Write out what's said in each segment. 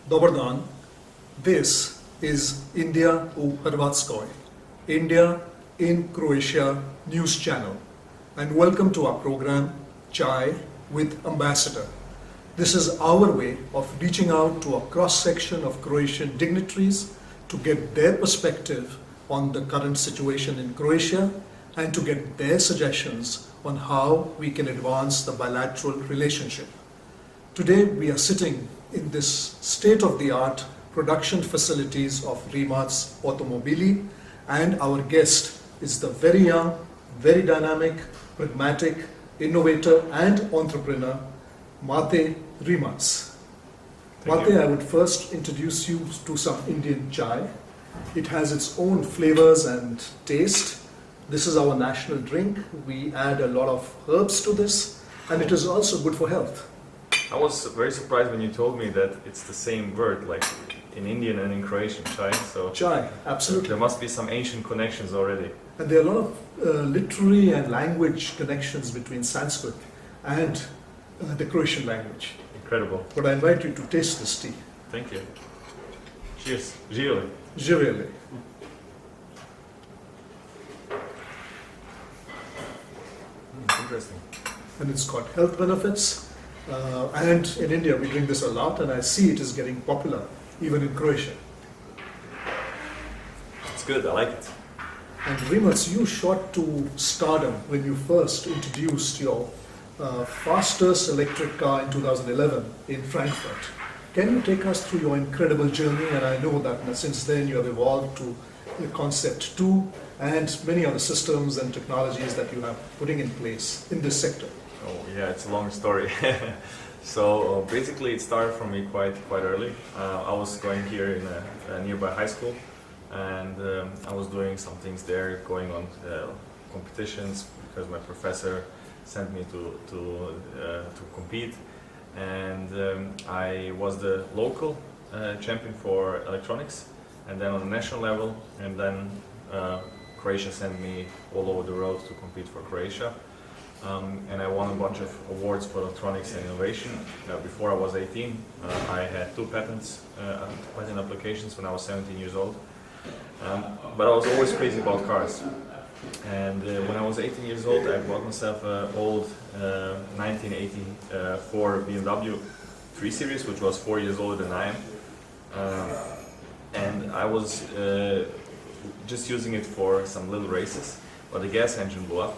Dobar dan. This is India u Hrvatskoj, India in Croatia news channel. And welcome to our program, Chai with Ambassador. This is our way of reaching out to a cross-section of Croatian dignitaries to get their perspective on the current situation in Croatia and to get their suggestions on how we can advance the bilateral relationship. Today we are sitting in this state-of-the-art production facilities of Rimac's Automobili, and our guest is the very young, very dynamic, pragmatic, innovator and entrepreneur, Mate Rimac. Mate, I would first introduce you to some Indian chai. It has its own flavors and taste. This is our national drink. We add a lot of herbs to this, and it is also good for health. I was very surprised when you told me that it's the same word, like in Indian and in Croatian, chai. So Chai, absolutely. there must be some ancient connections already. And there are a lot of literary and language connections between Sanskrit and the Croatian language. Incredible. But I invite you to taste this tea. Thank you. Cheers. Živjeli. Živjeli. Interesting. And it's got health benefits. And in India we drink this a lot, and I see it is getting popular even in Croatia. It's good. I like it. And Rimac, you shot to stardom when you first introduced your fastest electric car in 2011 in Frankfurt. Can you take us through your incredible journey? And I know that since then you have evolved to the Concept 2 and many other systems and technologies that you have putting in place in this sector. Oh yeah, it's a long story. So basically, it started for me quite early. I was going here in a nearby high school, and I was doing some things there, going on competitions because my professor sent me to compete, and I was the local champion for electronics, and then on the national level, and then Croatia sent me all over the world to compete for Croatia. And I won a bunch of awards for electronics and innovation. Before I was 18, I had 2 patents, patent applications when I was 17 years old. But I was always crazy about cars. And when I was 18 years old, I bought myself an old 1984 BMW 3 Series, which was 4 years older than I am. And I was just using it for some little races, but the gas engine blew up.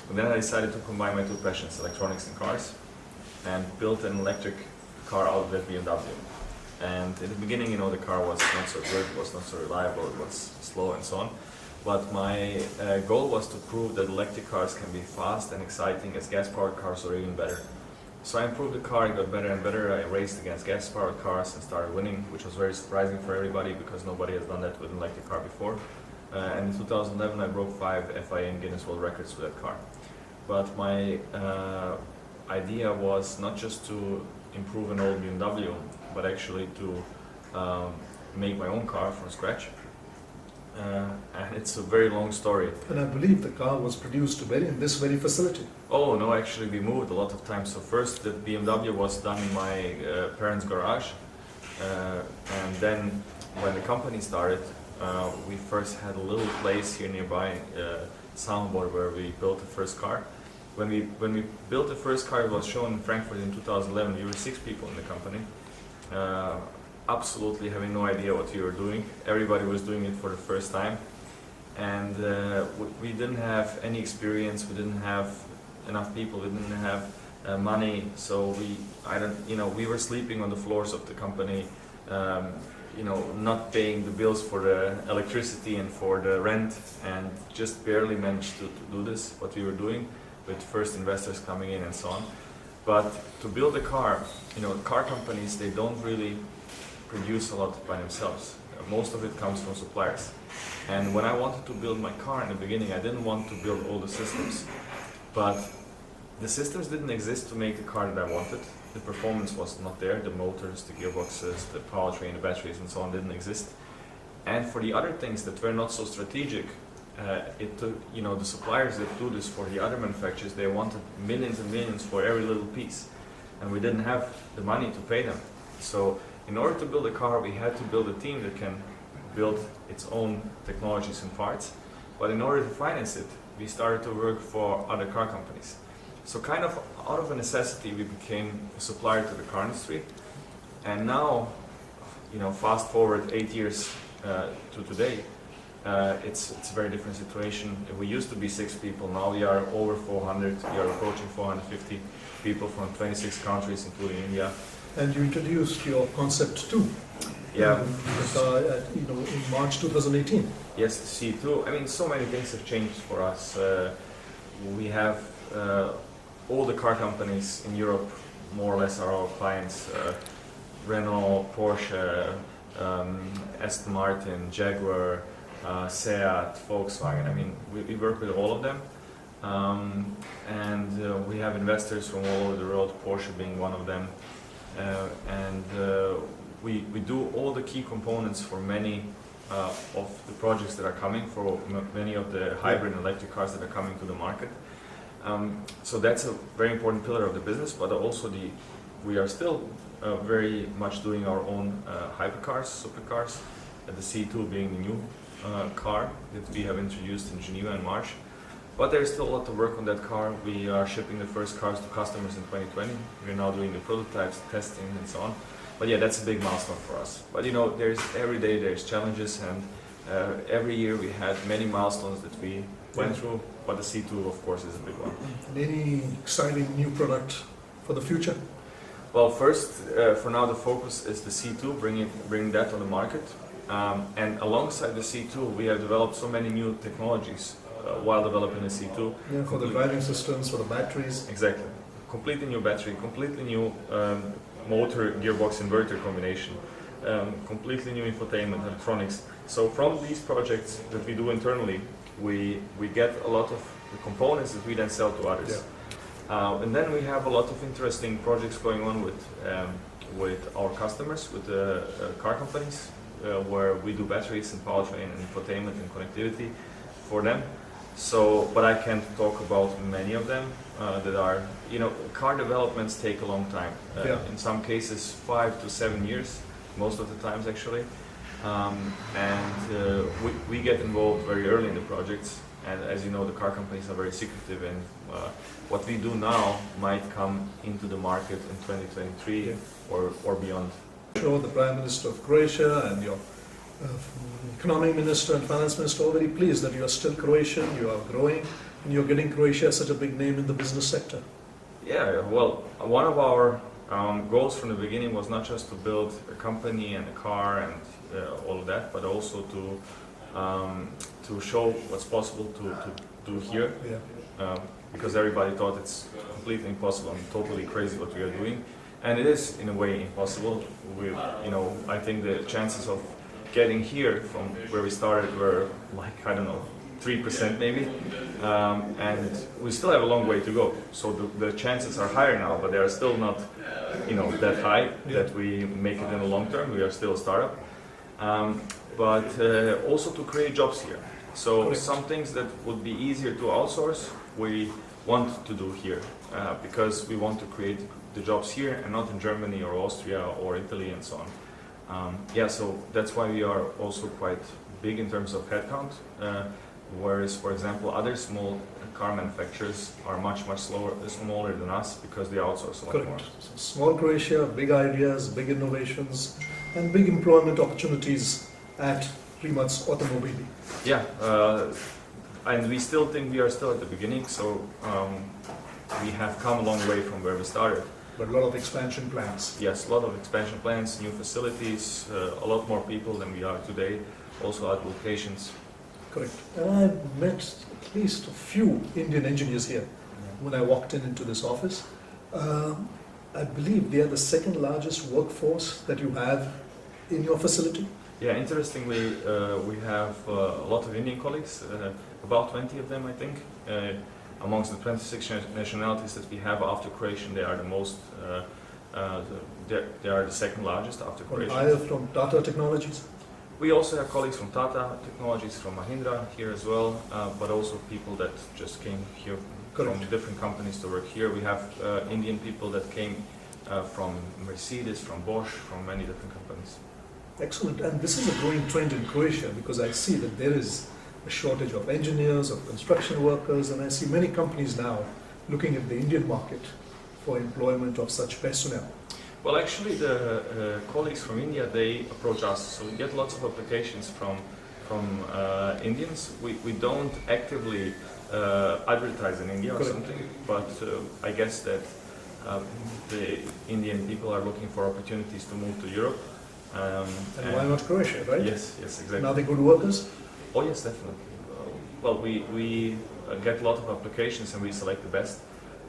And then I decided to combine my 2 passions, electronics and cars, and built an electric car out of that BMW. And in the beginning, you know, the car was not so good, it was not so reliable, it was slow and so on. But my goal was to prove that electric cars can be fast and exciting as gas-powered cars, or even better. So I improved the car, it got better and better. I raced against gas-powered cars and started winning, which was very surprising for everybody because nobody has done that with an electric car before. And in 2011 I broke 5 FIA and Guinness World Records with that car. But my idea was not just to improve an old BMW, but actually to make my own car from scratch. And it's a very long story. And I believe the car was produced in this very facility. Oh no, actually we moved a lot of times. So first the BMW was done in my parents' garage, and then when the company started, we first had a little place here nearby, Soundboard, where we built the first car. When we built the first car, it was shown in Frankfurt in 2011. We were 6 people in the company, absolutely having no idea what we were doing. Everybody was doing it for the first time, and we didn't have any experience. We didn't have enough people. We didn't have money, so we were sleeping on the floors of the company. Not paying the bills for the electricity and for the rent, and just barely managed to do this, what we were doing, with first investors coming in and so on. But to build a car, car companies, they don't really produce a lot by themselves. Most of it comes from suppliers. And when I wanted to build my car in the beginning, I didn't want to build all the systems. But the systems didn't exist to make the car that I wanted. The performance was not there, the motors, the gearboxes, the powertrain, the batteries and so on didn't exist. And for the other things that were not so strategic, it took, the suppliers that do this for the other manufacturers, they wanted millions and millions for every little piece. And we didn't have the money to pay them. So in order to build a car, we had to build a team that can build its own technologies and parts. But in order to finance it, we started to work for other car companies. So kind of out of a necessity, we became a supplier to the car industry. And now, fast forward 8 years to today, it's a very different situation. We used to be 6 people, now we are over 400, we are approaching 450 people from 26 countries, including India. And you introduced your concept too. Yeah. In March 2018. Yes, the C2. I mean, so many things have changed for us. We have all the car companies in Europe, more or less, are our clients. Renault, Porsche, Aston Martin, Jaguar, Seat, Volkswagen. I mean, we work with all of them. And we have investors from all over the world, Porsche being one of them. We do all the key components for many of the projects that are coming, for many of the hybrid and electric cars that are coming to the market. So that's a very important pillar of the business, but also we are still very much doing our own hypercars, supercars, the C2 being the new car that we have introduced in Geneva in March. But there's still a lot of work on that car. We are shipping the first cars to customers in 2020. We're now doing the prototypes, testing, and so on. But yeah, that's a big milestone for us. But every day there's challenges, and every year we had many milestones that we went through. But the C2, of course, is a big one. And any exciting new product for the future? Well, first, for now, the focus is the C2, bringing that on the market. And alongside the C2, we have developed so many new technologies while developing the C2. Yeah, for the driving systems, for the batteries. Exactly. Completely new battery, completely new motor, gearbox, inverter combination, completely new infotainment, electronics. So from these projects that we do internally, we get a lot of the components that we then sell to others. Yeah. And then we have a lot of interesting projects going on with our customers, with the car companies, where we do batteries and powertrain and infotainment and connectivity for them. So, but I can't talk about many of them that are, car developments take a long time. In some cases, 5 to 7 years, most of the times actually. We get involved very early in the projects. And as you know, the car companies are very secretive, and what we do now might come into the market in 2023 or beyond. Sure, the Prime Minister of Croatia and your Economic Minister and Finance Minister are very pleased that you are still Croatian, you are growing, and you're getting Croatia such a big name in the business sector. Yeah, well, one of our goals from the beginning was not just to build a company and a car and all of that, but also to show what's possible to do here. Yeah. Because everybody thought it's completely impossible and totally crazy what we are doing, and it is in a way impossible. I think the chances of getting here from where we started were like, 3% maybe, and we still have a long way to go. So the chances are higher now, but they are still not, that high that we make it in the long term. We are still a startup, but also to create jobs here. So some things that would be easier to outsource, we want to do here, because we want to create the jobs here and not in Germany or Austria or Italy and so on. So that's why we are also quite big in terms of headcount, whereas, for example, other small car manufacturers are much smaller than us because they outsource a lot more. So small Croatia, big ideas, big innovations, and big employment opportunities at Rimac Automobili. Yeah, and we still think we are still at the beginning, so we have come a long way from where we started. But a lot of expansion plans. Yes, a lot of expansion plans, new facilities, a lot more people than we are today, also at locations. Correct. And I met at least a few Indian engineers here when I walked into this office. I believe they are the second largest workforce that you have in your facility. Yeah, interestingly, we have a lot of Indian colleagues, about 20 of them, I think. Amongst the 26 nationalities that we have after Croatian, they are the most, they are the second largest after Croatian. Are you from Tata Technologies? We also have colleagues from Tata Technologies, from Mahindra here as well, but also people that just came here from different companies to work here. We have Indian people that came from Mercedes, from Bosch, from many different companies. Excellent. And this is a growing trend in Croatia because I see that there is a shortage of engineers, of construction workers, and I see many companies now looking at the Indian market for employment of such personnel. Well, actually, the colleagues from India, they approach us, so we get lots of applications from Indians. We don't actively advertise in India or Correct. something, but I guess that the Indian people are looking for opportunities to move to Europe. And why not Croatia, right? Yes, exactly. Now they're good workers? Oh yes, definitely. Well, we get a lot of applications and we select the best,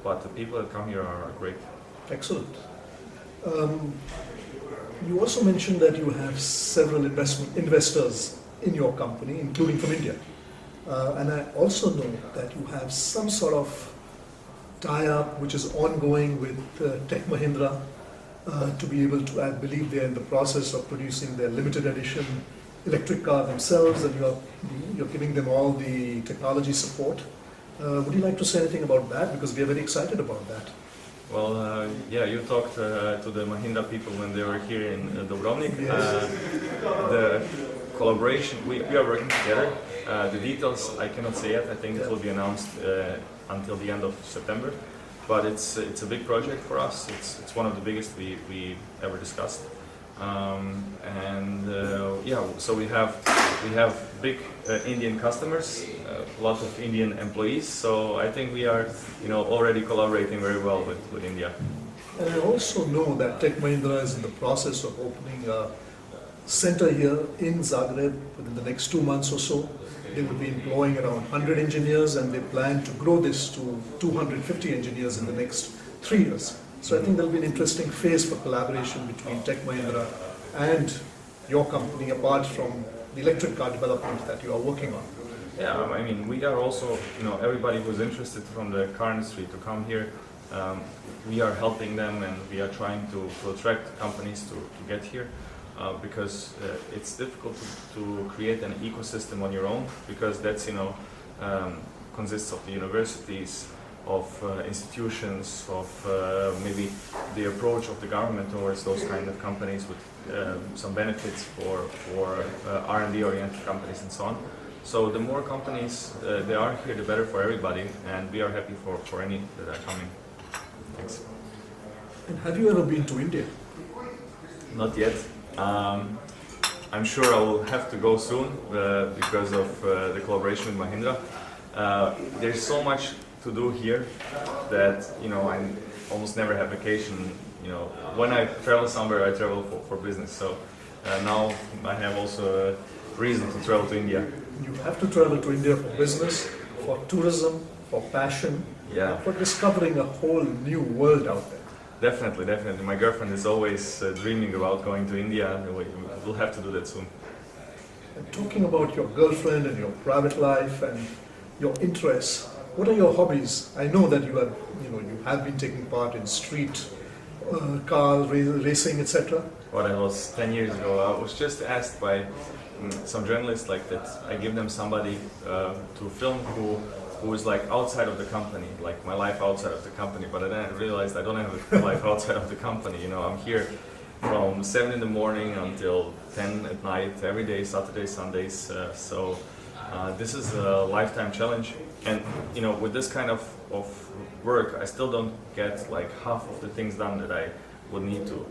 but the people that come here are great. Excellent. You also mentioned that you have several investors in your company, including from India. And I also know that you have some sort of tie-up which is ongoing with Tech Mahindra to be able to, I believe they're in the process of producing their limited edition electric car themselves, and you're giving them all the technology support. Would you like to say anything about that? Because we are very excited about that. Well, yeah, you talked to the Mahindra people when they were here in Dubrovnik. Yes. The collaboration, we are working together. The details I cannot say yet. I think it will be announced until the end of September. But it's a big project for us. It's one of the biggest we ever discussed. Yeah, so we have big Indian customers, a lot of Indian employees. So I think we are, already collaborating very well with India. And I also know that Tech Mahindra is in the process of opening a center here in Zagreb within the next 2 months or so. They will be employing around 100 engineers, and they plan to grow this to 250 engineers in the next 3 years. So I think there'll be an interesting phase for collaboration between Tech Mahindra and your company, apart from the electric car development that you are working on. Yeah, I mean, we are also, everybody who's interested from the car industry to come here, we are helping them, and we are trying to attract companies to get here. Because it's difficult to create an ecosystem on your own, because that's consists of the universities, of institutions, of maybe the approach of the government towards those kind of companies with some benefits for R&D oriented companies and so on. So the more companies there are here, the better for everybody, and we are happy for any that are coming. Thanks. And have you ever been to India? Not yet. I'm sure I will have to go soon because of the collaboration with Mahindra. There's so much to do here that I almost never have vacation. When I travel somewhere, I travel for business. So now I have also a reason to travel to India. You have to travel to India for business, for tourism, for passion, Yeah. for discovering a whole new world out there. Definitely. My girlfriend is always dreaming about going to India. We'll have to do that soon. And talking about your girlfriend and your private life and your interests, what are your hobbies? I know that you have been taking part in street car racing, etc. Well, that was 10 years ago. I was just asked by some journalists like that I give them somebody to film who is like outside of the company, like my life outside of the company. But then I realized I don't have a life outside of the company. I'm here from 7 in the morning until 10 at night, every day, Saturdays, Sundays. So this is a lifetime challenge. And with this kind of work, I still don't get like half of the things done that I would need to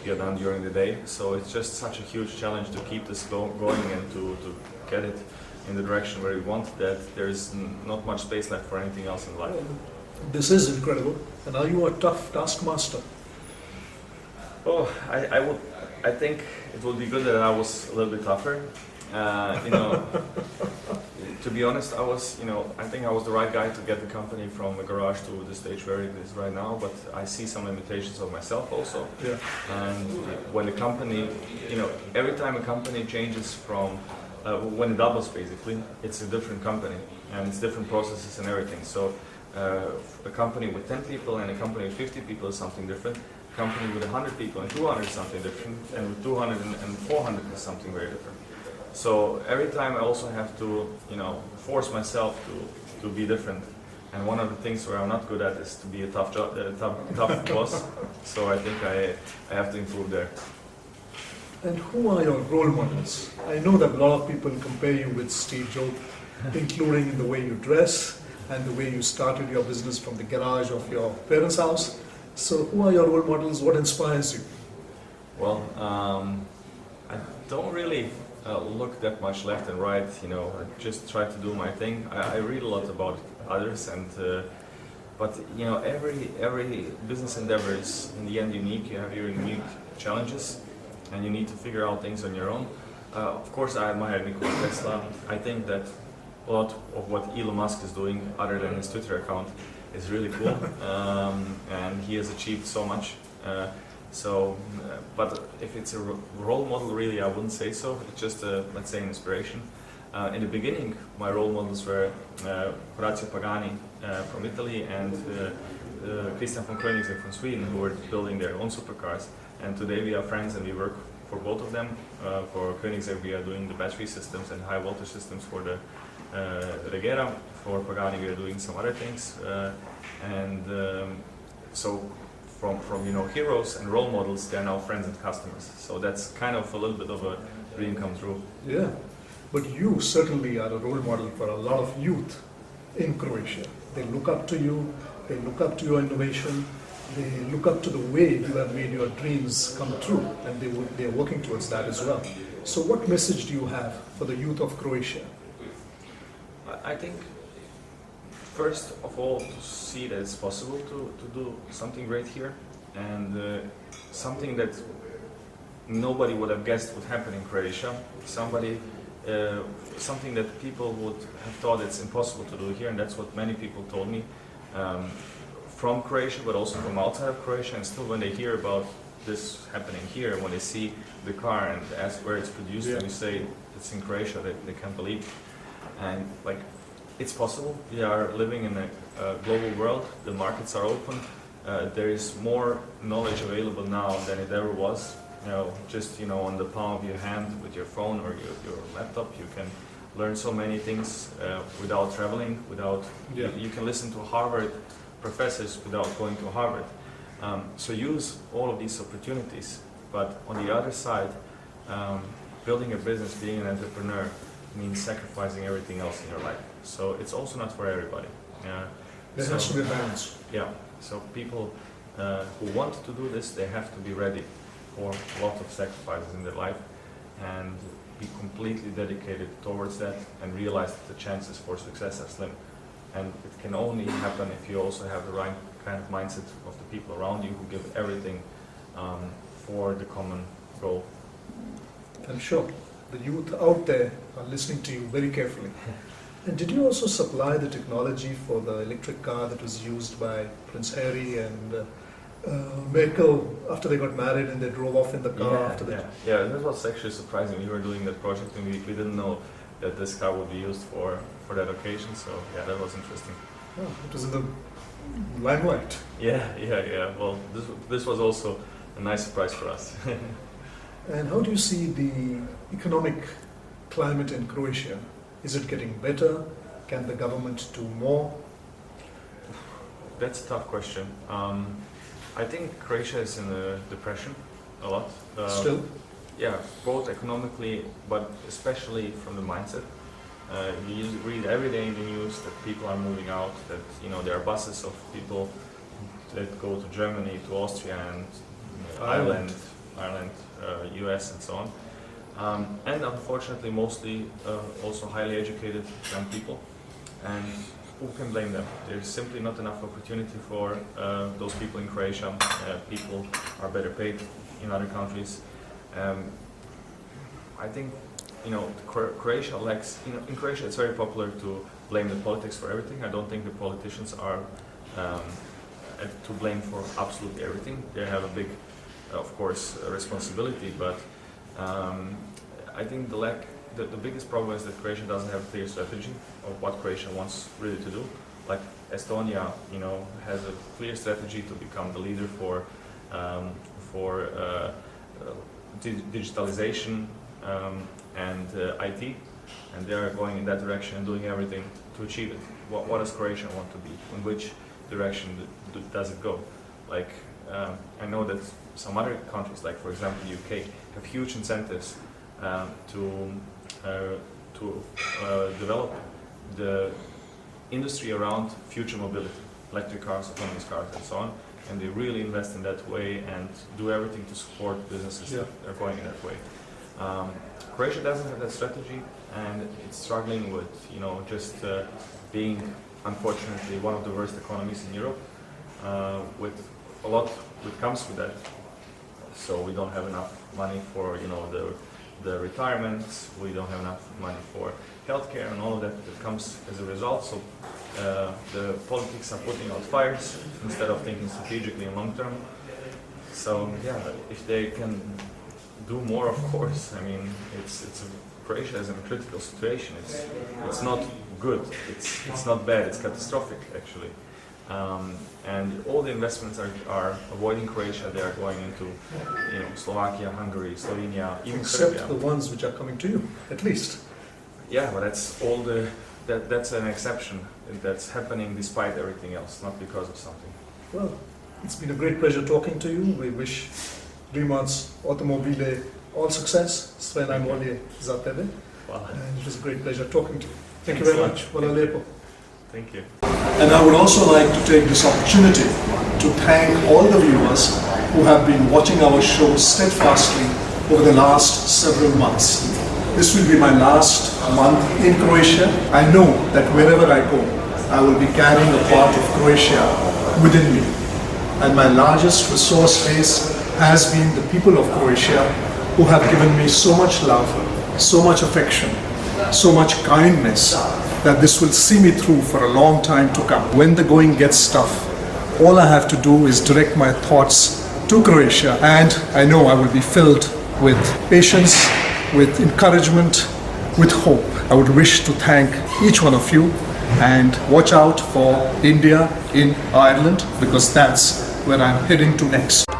get done during the day. So it's just such a huge challenge to keep this going and to get it in the direction where we want, that there's not much space left for anything else in life. This is incredible. And are you a tough taskmaster? Oh, I think it would be good that I was a little bit tougher. To be honest, I think I was the right guy to get the company from the garage to the stage where it is right now, but I see some limitations of myself also. Yeah. And when the company, every time a company changes from, when it doubles basically, it's a different company and it's different processes and everything. So a company with 10 people and a company with 50 people is something different. A company with 100 people and 200 is something different, and with 200 and 400 is something very different. So every time I also have to, force myself to be different. And one of the things where I'm not good at is to be a tough boss. So I think I have to improve there. And who are your role models? I know that a lot of people compare you with Steve Jobs, including in the way you dress and the way you started your business from the garage of your parents' house. So who are your role models? What inspires you? Well, I don't really look that much left and right. I just try to do my thing. I read a lot about others, but every business endeavor is in the end unique. You have your unique challenges, and you need to figure out things on your own. Of course, I admire Nikola Tesla. I think that a lot of what Elon Musk is doing, other than his Twitter account, is really cool, and he has achieved so much. But if it's a role model, really, I wouldn't say so. It's just, let's say, an inspiration. In the beginning, my role models were Horacio Pagani from Italy and Christian von Koenigsegg from Sweden, who were building their own supercars. And today we are friends and we work for both of them. For Koenigsegg, we are doing the battery systems and high voltage systems for the Regera. For Pagani, we are doing some other things. So from heroes and role models, they are now friends and customers. So that's kind of a little bit of a dream come true. Yeah, but you certainly are a role model for a lot of youth in Croatia. They look up to you, they look up to your innovation, they look up to the way you have made your dreams come true, and they are working towards that as well. So what message do you have for the youth of Croatia? I think, first of all, to see that it's possible to do something great here, and something that nobody would have guessed would happen in Croatia. Something that people would have thought it's impossible to do here, and that's what many people told me from Croatia, but also from outside of Croatia. And still, when they hear about this happening here, when they see the car and ask where it's produced, and you say it's in Croatia, they can't believe. And it's possible. We are living in a global world. The markets are open. There is more knowledge available now than it ever was. Just on the palm of your hand with your phone or your laptop, you can learn so many things without traveling. You can listen to Harvard professors without going to Harvard. So use all of these opportunities. But on the other side, building a business, being an entrepreneur, means sacrificing everything else in your life. So it's also not for everybody. There has to be a balance. Yeah. So people who want to do this, they have to be ready for a lot of sacrifices in their life and be completely dedicated towards that and realize that the chances for success are slim. And it can only happen if you also have the right kind of mindset of the people around you who give everything for the common goal. I'm sure the youth out there are listening to you very carefully. And did you also supply the technology for the electric car that was used by Prince Harry and Merkel after they got married and they drove off in the car after that? Yeah, that was actually surprising. We were doing that project and we didn't know that this car would be used for that occasion. So yeah, that was interesting. Oh, it was in the limelight. Yeah. Well, this was also a nice surprise for us. And how do you see the economic climate in Croatia? Is it getting better? Can the government do more? That's a tough question. I think Croatia is in a depression a lot. Still? Yeah, both economically, but especially from the mindset. You read every day in the news that people are moving out, that there are buses of people that go to Germany, to Austria and Ireland, US and so on. And unfortunately mostly also highly educated young people. And who can blame them? There's simply not enough opportunity for those people in Croatia. People are better paid in other countries. I think Croatia lacks, in Croatia it's very popular to blame the politics for everything. I don't think the politicians are to blame for absolutely everything. They have a big, of course, responsibility, but I think the biggest problem is that Croatia doesn't have a clear strategy of what Croatia wants really to do. Like Estonia, has a clear strategy to become the leader for digitalization and IT, and they are going in that direction and doing everything to achieve it? What does Croatia want to be? In which direction does it go? Like, I know that some other countries, like for example UK, have huge incentives to develop the industry around future mobility, electric cars, autonomous cars, and so on. And they really invest in that way and do everything to support businesses that are going in that way. Croatia doesn't have that strategy, and it's struggling with, just being, unfortunately, one of the worst economies in Europe, with a lot that comes with that. So we don't have enough money for, the retirements. We don't have enough money for healthcare and all of that comes as a result. So the politics are putting out fires instead of thinking strategically and long term. So yeah, if they can do more, of course. I mean, Croatia is in a critical situation. It's not good. It's not bad. It's catastrophic actually. And all the investments are avoiding Croatia. They are going into, Slovakia, Hungary, Slovenia, even Except Serbia. the ones which are coming to you, at least. Yeah, but that's an exception. That's happening despite everything else, not because of something. Well, it's been a great pleasure talking to you. We wish Rimac Automobili all success. Sve najbolje za tebe. Wow. And it was a great pleasure talking to you. Thank you Thanks very a lot. much. Hvala lijepo. Thank you. And I would also like to take this opportunity to thank all the viewers who have been watching our show steadfastly over the last several months. This will be my last month in Croatia. I know that wherever I go, I will be carrying a part of Croatia within me. And my largest resource base has been the people of Croatia, who have given me so much love, so much affection, so much kindness, that this will see me through for a long time to come. When the going gets tough, all I have to do is direct my thoughts to Croatia, and I know I will be filled with patience, with encouragement, with hope. I would wish to thank each one of you, and watch out for India in Ireland, because that's where I'm heading to next.